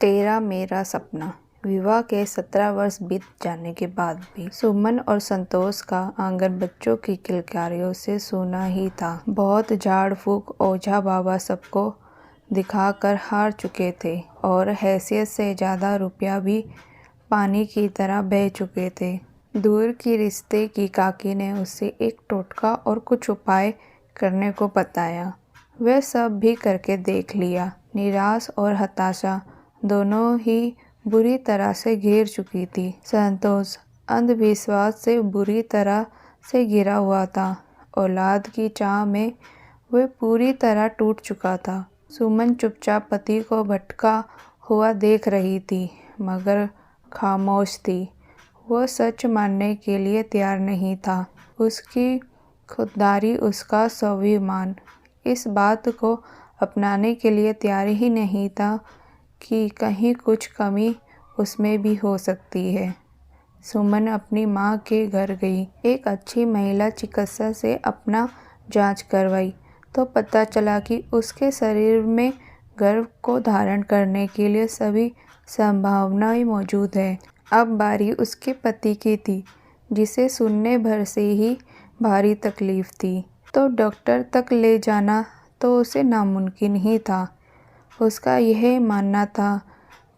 तेरा मेरा सपना। विवाह के 17 वर्ष बीत जाने के बाद भी सुमन और संतोष का आंगन बच्चों की किलकारियों से सूना ही था। बहुत झाड़ फूक ओझा बाबा सबको दिखाकर हार चुके थे और हैसियत से ज़्यादा रुपया भी पानी की तरह बह चुके थे। दूर की रिश्ते की काकी ने उससे एक टोटका और कुछ उपाय करने को बताया। वह सब भी करके देख लिया। निराश और हताशा दोनों ही बुरी तरह से घेर चुकी थी। संतोष अंधविश्वास से बुरी तरह से घिरा हुआ था। औलाद की चाह में वह पूरी तरह टूट चुका था। सुमन चुपचाप पति को भटका हुआ देख रही थी, मगर खामोश थी। वह सच मानने के लिए तैयार नहीं था। उसकी खुददारी, उसका स्वाभिमान इस बात को अपनाने के लिए तैयार ही नहीं था कि कहीं कुछ कमी उसमें भी हो सकती है। सुमन अपनी माँ के घर गई। एक अच्छी महिला चिकित्सा से अपना जांच करवाई तो पता चला कि उसके शरीर में गर्भ को धारण करने के लिए सभी संभावनाएं मौजूद है। अब बारी उसके पति की थी, जिसे सुनने भर से ही भारी तकलीफ थी। तो डॉक्टर तक ले जाना तो उसे नामुमकिन ही था। उसका यह मानना था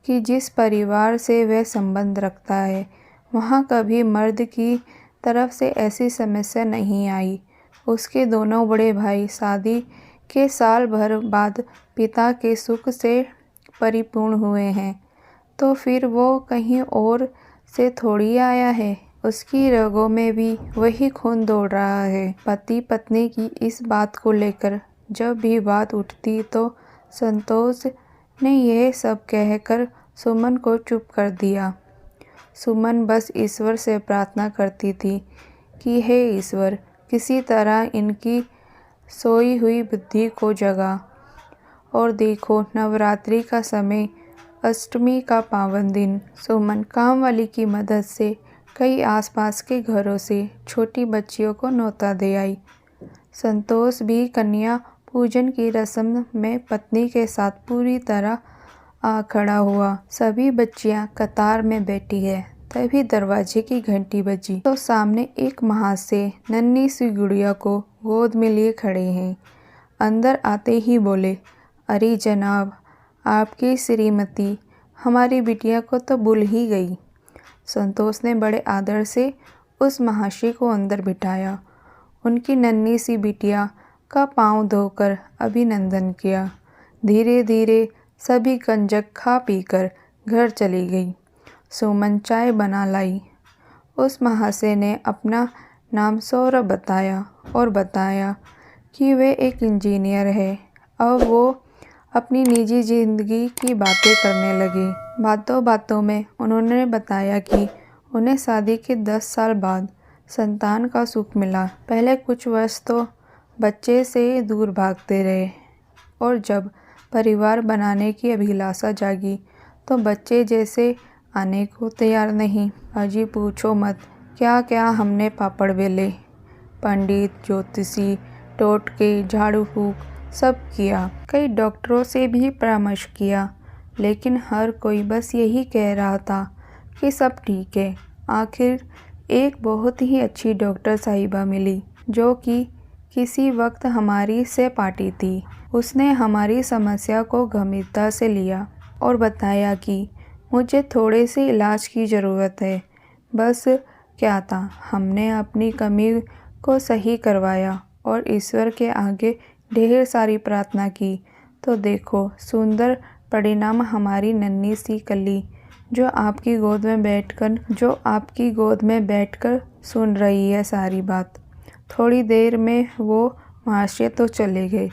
कि जिस परिवार से वह संबंध रखता है, वहाँ कभी मर्द की तरफ से ऐसी समस्या नहीं आई। उसके दोनों बड़े भाई शादी के साल भर बाद पिता के सुख से परिपूर्ण हुए हैं, तो फिर वो कहीं और से थोड़ी आया है। उसकी रगों में भी वही खून दौड़ रहा है। पति पत्नी की इस बात को लेकर जब भी बात उठती तो संतोष ने यह सब कहकर सुमन को चुप कर दिया। सुमन बस ईश्वर से प्रार्थना करती थी कि हे ईश्वर, किसी तरह इनकी सोई हुई बुद्धि को जगा। और देखो, नवरात्रि का समय, अष्टमी का पावन दिन। सुमन काम वाली की मदद से कई आसपास के घरों से छोटी बच्चियों को न्योता दे आई। संतोष भी कन्या पूजन की रस्म में पत्नी के साथ पूरी तरह आ खड़ा हुआ। सभी बच्चियां कतार में बैठी है। तभी दरवाजे की घंटी बजी तो सामने एक महाशय नन्ही सी गुड़िया को गोद में लिए खड़े हैं। अंदर आते ही बोले, अरे जनाब, आपकी श्रीमती हमारी बिटिया को तो भूल ही गई। संतोष ने बड़े आदर से उस महाशय को अंदर बिठाया। उनकी नन्ही सी बिटिया का पांव धोकर अभिनंदन किया। धीरे धीरे सभी गंजक खा पीकर घर चली गई। सुमन चाय बना लाई। उस महाशय ने अपना नाम सौरभ बताया और बताया कि वे एक इंजीनियर है। अब वो अपनी निजी जिंदगी की बातें करने लगे। बातों बातों में उन्होंने बताया कि उन्हें शादी के 10 साल बाद संतान का सुख मिला। पहले कुछ वर्ष तो बच्चे से दूर भागते रहे और जब परिवार बनाने की अभिलाषा जागी तो बच्चे जैसे आने को तैयार नहीं। अजी पूछो मत, क्या क्या हमने पापड़ बेले, पंडित, ज्योतिषी, टोटके, झाड़ू फूक सब किया। कई डॉक्टरों से भी परामर्श किया, लेकिन हर कोई बस यही कह रहा था कि सब ठीक है। आखिर एक बहुत ही अच्छी डॉक्टर साहिबा मिली, जो कि किसी वक्त हमारी सहपाठी थी। उसने हमारी समस्या को गंभीरता से लिया और बताया कि मुझे थोड़े से इलाज की ज़रूरत है। बस क्या था, हमने अपनी कमी को सही करवाया और ईश्वर के आगे ढेर सारी प्रार्थना की तो देखो सुंदर परिणाम। हमारी नन्ही सी कली जो आपकी गोद में बैठकर सुन रही है सारी बात। थोड़ी देर में वो महाशय तो चले गए।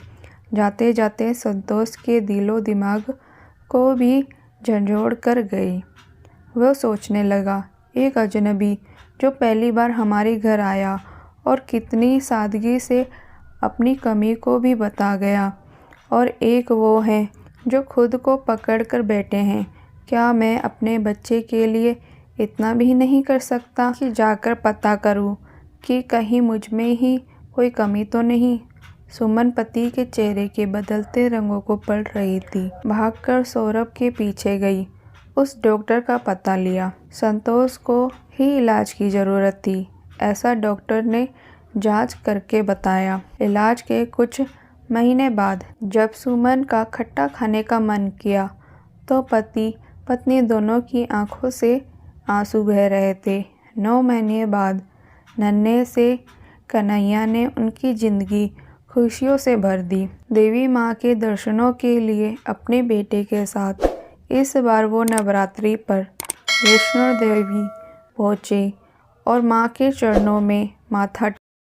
जाते जाते संतोष के दिलो दिमाग को भी झंझोड़ कर गए। वह सोचने लगा, एक अजनबी जो पहली बार हमारे घर आया और कितनी सादगी से अपनी कमी को भी बता गया, और एक वो है जो खुद को पकड़ कर बैठे हैं। क्या मैं अपने बच्चे के लिए इतना भी नहीं कर सकता कि जाकर पता करूं कि कहीं मुझ में ही कोई कमी तो नहीं। सुमन पति के चेहरे के बदलते रंगों को पढ़ रही थी। भागकर सौरभ के पीछे गई, उस डॉक्टर का पता लिया। संतोष को ही इलाज की ज़रूरत थी, ऐसा डॉक्टर ने जांच करके बताया। इलाज के कुछ महीने बाद जब सुमन का खट्टा खाने का मन किया तो पति पत्नी दोनों की आंखों से आंसू बह रहे थे। 9 महीने बाद नन्हे से कन्हैया ने उनकी जिंदगी खुशियों से भर दी। देवी माँ के दर्शनों के लिए अपने बेटे के साथ इस बार वो नवरात्रि पर वैष्णो देवी पहुँचे और माँ के चरणों में माथा